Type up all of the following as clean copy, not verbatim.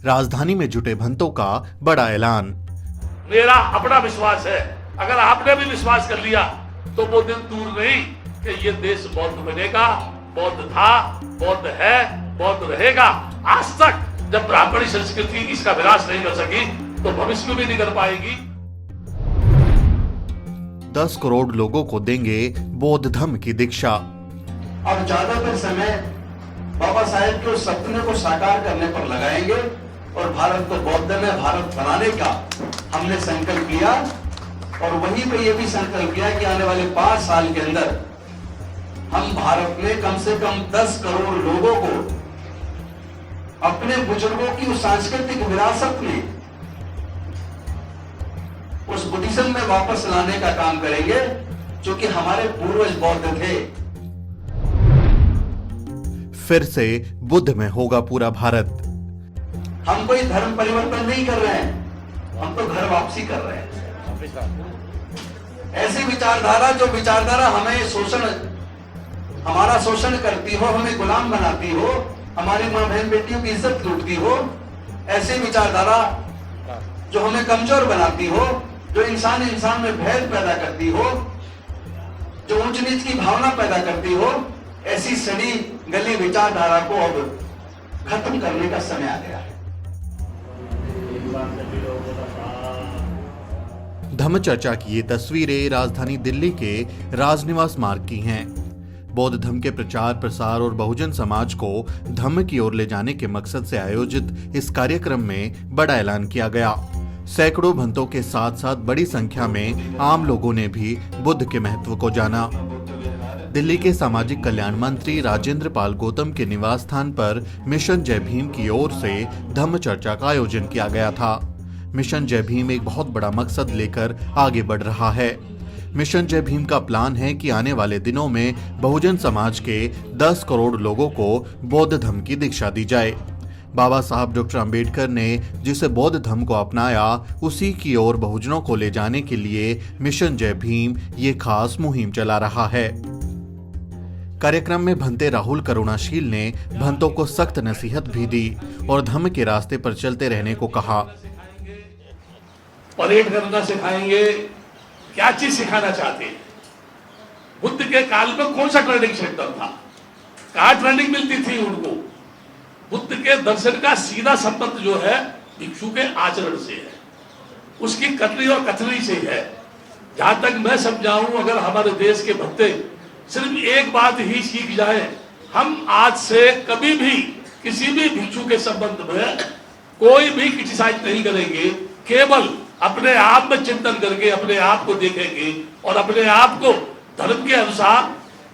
राजधानी में जुटे भंतों का बड़ा ऐलान। मेरा अपना विश्वास है, अगर आपने भी विश्वास कर लिया तो वो दिन दूर नहीं कि ये देश बौद्ध बनेगा। बौद्ध था, बौद्ध है, बौद्ध रहेगा। आज तक जब ब्राह्मणी संस्कृति इसका विनाश नहीं कर सकी तो भविष्य में भी नहीं कर पाएगी। 10 करोड़ लोगों को देंगे बौद्ध धम्म की दीक्षा। अब ज्यादातर समय बाबा साहेब के उस सपने को साकार करने पर लगाएंगे और भारत को बौद्धमय भारत बनाने का हमने संकल्प लिया। और वहीं पे ये भी संकल्प किया कि आने वाले 5 साल के अंदर हम भारत में कम से कम 10 करोड़ लोगों को अपने बुजुर्गों की उस सांस्कृतिक विरासत में, उस बुद्धिज्म में वापस लाने का काम करेंगे जो कि हमारे पूर्वज बौद्ध थे। फिर से बुद्ध में होगा पूरा भारत। हम कोई धर्म परिवर्तन नहीं कर रहे हैं, हम तो घर वापसी कर रहे हैं। ऐसी विचारधारा जो विचारधारा हमें हमारा शोषण करती हो, हमें गुलाम बनाती हो, हमारी मां बहन बेटियों की इज्जत लूटती हो, ऐसी विचारधारा जो हमें कमजोर बनाती हो, जो इंसान में भेद पैदा करती हो, जो ऊंच नीच की भावना पैदा करती हो, ऐसी सड़ी गली विचारधारा को अब खत्म करने का समय आ गया है। धम्म चर्चा की ये तस्वीरें राजधानी दिल्ली के राजनिवास मार्ग की हैं। बौद्ध धम्म के प्रचार प्रसार और बहुजन समाज को धम्म की ओर ले जाने के मकसद से आयोजित इस कार्यक्रम में बड़ा ऐलान किया गया। सैकड़ों भंतों के साथ साथ बड़ी संख्या में आम लोगों ने भी बुद्ध के महत्व को जाना। दिल्ली के सामाजिक कल्याण मंत्री राजेंद्र पाल गौतम के निवास स्थान पर मिशन जय भीम की ओर से धम्म चर्चा का आयोजन किया गया था। मिशन जय भीम एक बहुत बड़ा मकसद लेकर आगे बढ़ रहा है। मिशन जय भीम का प्लान है कि आने वाले दिनों में बहुजन समाज के 10 करोड़ लोगों को बौद्ध धम्म की दीक्षा दी जाए। बाबा साहब डॉक्टर अंबेडकर ने जिसे बौद्ध धम्म को अपनाया, उसी की ओर बहुजनों को ले जाने के लिए मिशन जय भीम ये खास मुहिम चला रहा है। कार्यक्रम में भंते राहुल करुणाशील ने भंतों को सख्त नसीहत भी दी और धम्म के रास्ते पर चलते रहने को कहा। परेड करना सिखाएंगे, क्या चीज सिखाना चाहते हैं? बुद्ध के काल में कौन सा ट्रेनिंग सेंटर था, कहां ट्रेनिंग मिलती थी उनको? बुद्ध के दर्शन का सीधा संबंध जो है भिक्षु के आचरण से है, उसकी कथनी और कथनी से है। जहां तक मैं समझाऊं, अगर हमारे देश के भक्ते सिर्फ एक बात ही सीख जाए, हम आज से कभी भी किसी भी भिक्षु के संबंध में कोई भी क्रिटिसाइज नहीं करेंगे, केवल अपने आप में चिंतन करके अपने आप को देखेंगे और अपने आप को धर्म के अनुसार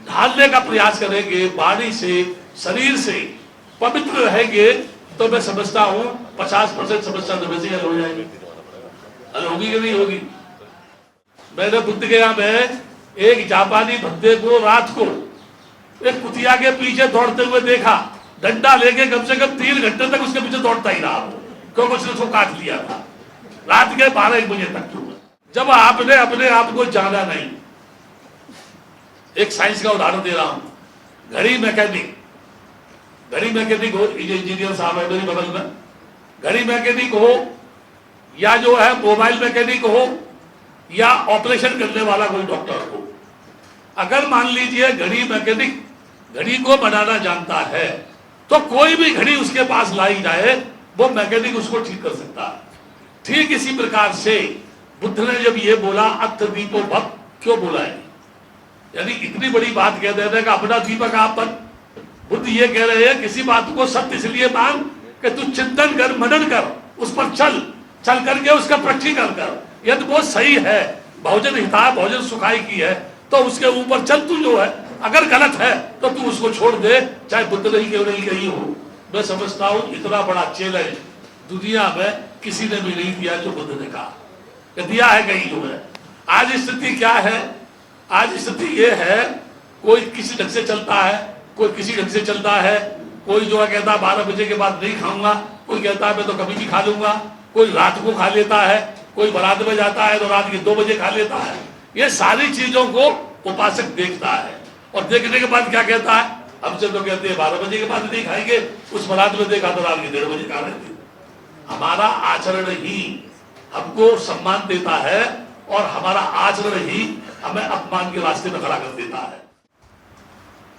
ढालने का प्रयास करेंगे। वाणी से, शरीर से पवित्र रहेंगे तो मैं समझता हूं 50% समस्या तो से हल हो जाएगी। हल होगी कि नहीं होगी? मैंने बुद्ध गया में एक जापानी भक्ते को रात को एक कुतिया के पीछे दौड़ते हुए देखा। डंडा लेके कम से कम 3 घंटे तक उसके पीछे दौड़ता ही रहा, क्योंकि उसने उसको काट लिया था। रात के 12-1 बजे तक। जब आपने अपने आप को जाना नहीं, एक साइंस का उदाहरण दे रहा हूं। घड़ी मैकेनिक हो, इंजीनियर साहब है मेरे बगल में, घड़ी मैकेनिक हो या जो है मोबाइल मैकेनिक हो या ऑपरेशन करने वाला कोई डॉक्टर हो, अगर मान लीजिए घड़ी मैकेनिक घड़ी को बनाना जानता है तो कोई भी घड़ी उसके पास लाई जाए वो मैकेनिक उसको ठीक कर सकता है। ठीक इसी प्रकार से बुद्ध ने जब ये बोला अथ दीपो भव, क्यों बोला है? यानी इतनी बड़ी बात कह देने का अपना दीपक आप बन। बुद्ध ये कह रहे हैं किसी बात को सत्य इसलिए मान कि तू चिंतन कर, मनन कर, उस पर चल करके उसका प्रक्षीकरण कर। यदि वो सही है, बहुजन हिताय बहुजन सुखाय की है, तो उसके ऊपर चल तू जो है। अगर गलत है तो तू उसको छोड़ दे, चाहे बुद्ध नहीं क्यों नहीं कही हो। मैं समझता हूं इतना बड़ा चैलेंज दुनिया में किसी ने भी नहीं दिया जो बुद्ध ने कहा, दिया है कहीं जो है। आज स्थिति क्या है? आज स्थिति ये है, कोई किसी ढंग से चलता है, कोई किसी ढंग से चलता है। कोई जो है कहता है 12 बजे के बाद नहीं खाऊंगा, कोई कहता है मैं तो कभी भी खा लूंगा, कोई रात को खा लेता है, कोई बारात में जाता है तो रात के 2 बजे खा लेता है। ये सारी चीजों को उपासक देखता है और देखने के बाद क्या कहता है? हमसे तो कहते हैं 12 बजे के बाद नहीं खाएंगे, उस बारात में देखा तो रात के 1:30 बजे खा रहे थे। हमारा आचरण ही हमको सम्मान देता है और हमारा आचरण ही हमें अपमान के रास्ते में खड़ा कर देता है।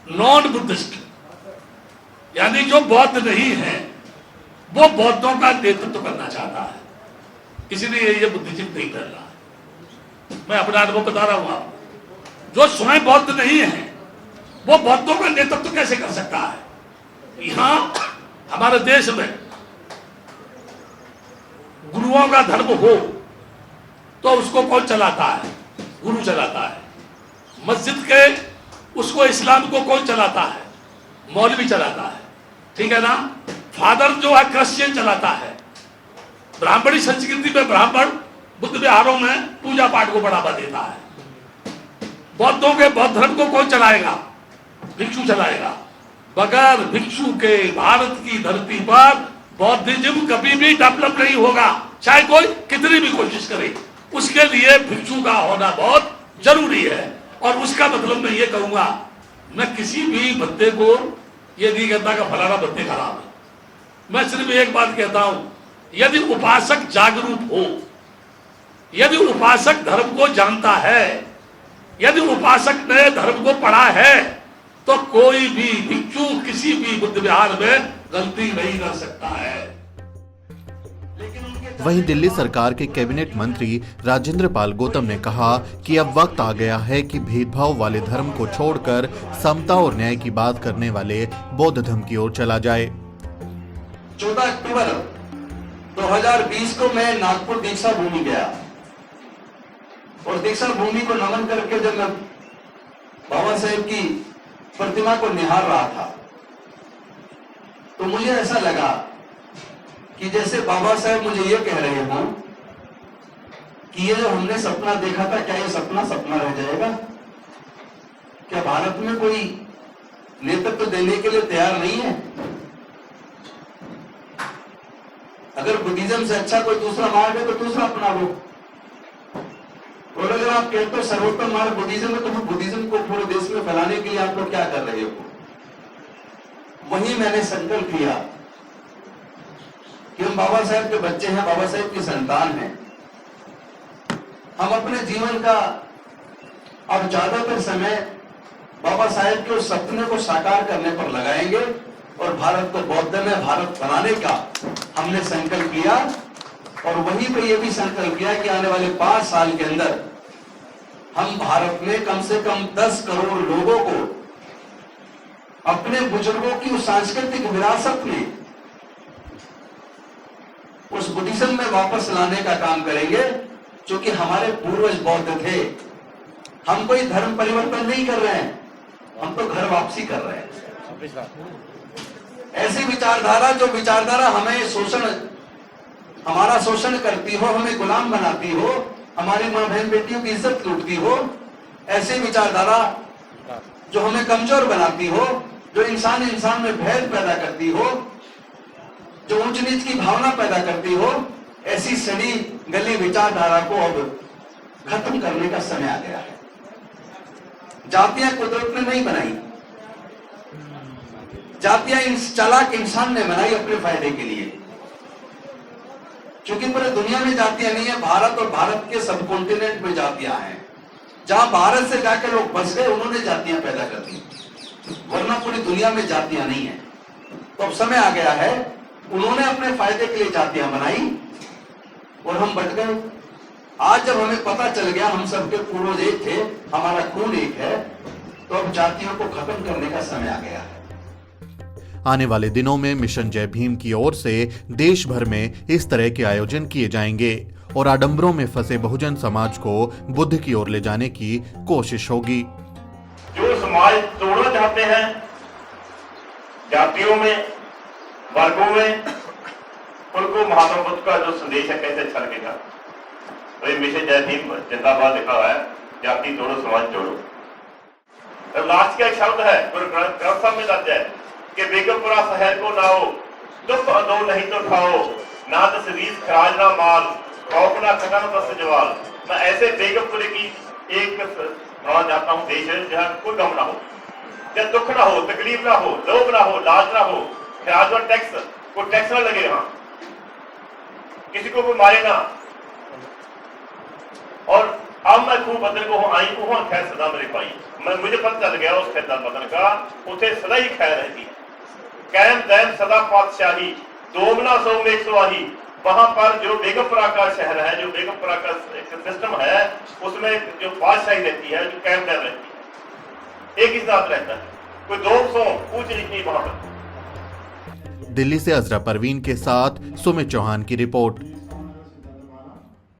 नॉन बुद्धिस्ट यानी जो बौद्ध नहीं है वो बौद्धों का नेतृत्व करना चाहता है, इसलिए ये बुद्धिज्म नहीं कर रहा है। मैं अपना अनुभव बता रहा हूं आपको। जो स्वयं बौद्ध नहीं है वो बौद्धों का नेतृत्व कैसे कर सकता है। यहां हमारे देश में गुरुओं का धर्म हो तो उसको कौन चलाता है? गुरु चलाता है। मस्जिद के उसको इस्लाम को कौन चलाता है? मौलवी चलाता है, ठीक है ना। फादर जो है क्रिश्चियन चलाता है। ब्राह्मणी संस्कृति में ब्राह्मण बुद्ध विहारों में पूजा पाठ को बढ़ावा देता है। बौद्धों के बौद्ध धर्म को कौन चलाएगा? भिक्षु चलाएगा। बगैर भिक्षु के भारत की धरती पर बौद्धिज्म कभी भी डेवलप नहीं होगा, चाहे कोई कितनी भी कोशिश करे। उसके लिए भिक्षु का होना बहुत जरूरी है। और उसका मतलब मैं ये कहूंगा, मैं किसी भी बंदे को ये नहीं कहता कि फलाना बंदे खराब है। मैं सिर्फ एक बात कहता हूं, यदि उपासक जागरूक हो, यदि उपासक धर्म को जानता है, यदि उपासक ने धर्म को पढ़ा है, तो कोई भी भिक्षु किसी भी बुद्ध विहार में गलती नहीं कर सकता है। वहीं दिल्ली सरकार के कैबिनेट मंत्री राजेंद्र पाल गौतम ने कहा कि अब वक्त आ गया है कि भेदभाव वाले धर्म को छोड़कर समता और न्याय की बात करने वाले बौद्ध धर्म की ओर चला जाए। 14 अक्टूबर 2020 को मैं नागपुर दीक्षा भूमि गया और दीक्षा भूमि को नमन करके जब मैं बाबा साहेब की प्रतिमा को निहार रहा था तो मुझे ऐसा लगा कि जैसे बाबा साहेब मुझे ये कह रहे हो कि ये जो हमने सपना देखा था, क्या ये सपना सपना रह जाएगा? क्या भारत में कोई नेतृत्व देने के लिए तैयार नहीं है? अगर बुद्धिज्म से अच्छा कोई दूसरा मार्ग है तो दूसरा अपना लो। और अगर आप कहते हो सर्वोत्तम मार्ग बुद्धिज्म है तो फिर बुद्धिज्म को पूरे देश में फैलाने के लिए आप लोग क्या कर रहे हो? वही मैंने संकल्प किया कि हम बाबा साहेब के बच्चे हैं, बाबा साहेब की संतान हैं। हम अपने जीवन का अब ज्यादातर समय बाबा साहेब के उस सपने को साकार करने पर लगाएंगे और भारत को बौद्ध में भारत बनाने का हमने संकल्प किया। और वहीं पे ये भी संकल्प किया कि आने वाले 5 साल के अंदर हम भारत में कम से कम 10 करोड़ लोगों को अपने बुजुर्गों की उस सांस्कृतिक विरासत में, उस बुद्धिज्म में वापस लाने का काम करेंगे जो कि हमारे पूर्वज बौद्ध थे। हम कोई धर्म परिवर्तन नहीं कर रहे हैं, हम तो घर वापसी कर रहे हैं। ऐसी विचारधारा जो विचारधारा हमें हमारा शोषण करती हो, हमें गुलाम बनाती हो, हमारी मां बहन बेटियों की इज्जत लूटती हो, ऐसी विचारधारा जो हमें कमजोर बनाती हो, जो इंसान में भेद पैदा करती हो, जो ऊंच नीच की भावना पैदा करती हो, ऐसी सड़ी गली विचारधारा को अब खत्म करने का समय आ गया है। जातियां कुदरत ने नहीं बनाई, जातियां चालाक इंसान ने बनाई अपने फायदे के लिए। क्योंकि पूरे दुनिया में जातियां नहीं है, भारत और भारत के सब कॉन्टिनेंट में जातियां हैं। जहां भारत से जाकर लोग बस गए उन्होंने जातियां पैदा कर दी, वरना पूरी दुनिया में जातियां नहीं है। तो अब समय आ गया है, उन्होंने अपने फायदे के लिए जातियां बनाई और हम बट गए। आज जब हमें पता चल गया हम सबके पूर्वज एक थे, हमारा खून एक है, तो अब जातियों को खत्म करने का समय आ गया है। आने वाले दिनों में मिशन जय भीम की ओर से देश भर में इस तरह के आयोजन किए जाएंगे और आडंबरों में फंसे बहुजन समाज को बुद्ध की ओर ले जाने की कोशिश होगी। जो समाज तोड़ना चाहते हैं, जातियों में, वर्गों में, उनको महात्मा बुद्ध का जो संदेश है कैसे अच्छा लगेगा। तो ये मिशन जय भीम जिंदाबाद लिखा हुआ है, जाति तोड़ो समाज जोड़ो। तो लास्ट का एक शब्द है गुरु ग्रंथ साहब में दर्ज है कि बेगमपुरा शहर को लाओ, दुख अदो नहीं तो खाओ, ना तस्वीर खराज ना माल, खौफ ना खतन तस जवाल। मैं ऐसे बेगमपुरे की एक बनाना चाहता हूँ देश जहाँ कोई गम ना हो, जब दुख ना हो, तकलीफ ना हो, लोभ ना हो, लाज ना हो, खराज और टैक्स, कोई टैक्स ना लगे वहां। किसी को कोई मारे ना। और अब मैं खूब बदल को आई वहां खैर सदा मेरे पाई। मुझे पता चल गया उस खैर बदल का उसे सदा ही खैर रहती है। कैम दैम सदा पातशाही, दोगुना सौ में 180। वहां पर जो बेगमपुरा का शहर है, जो बेगमपुरा का एक सिस्टम है, उसमें जो बादशाही रहती है, जो कैम दैम रहती है, एक ही साथ रहता है, कोई 200 ऊंच नीच नहीं वहां पर। दिल्ली से अजरा परवीन के साथ सुमित चौहान की रिपोर्ट।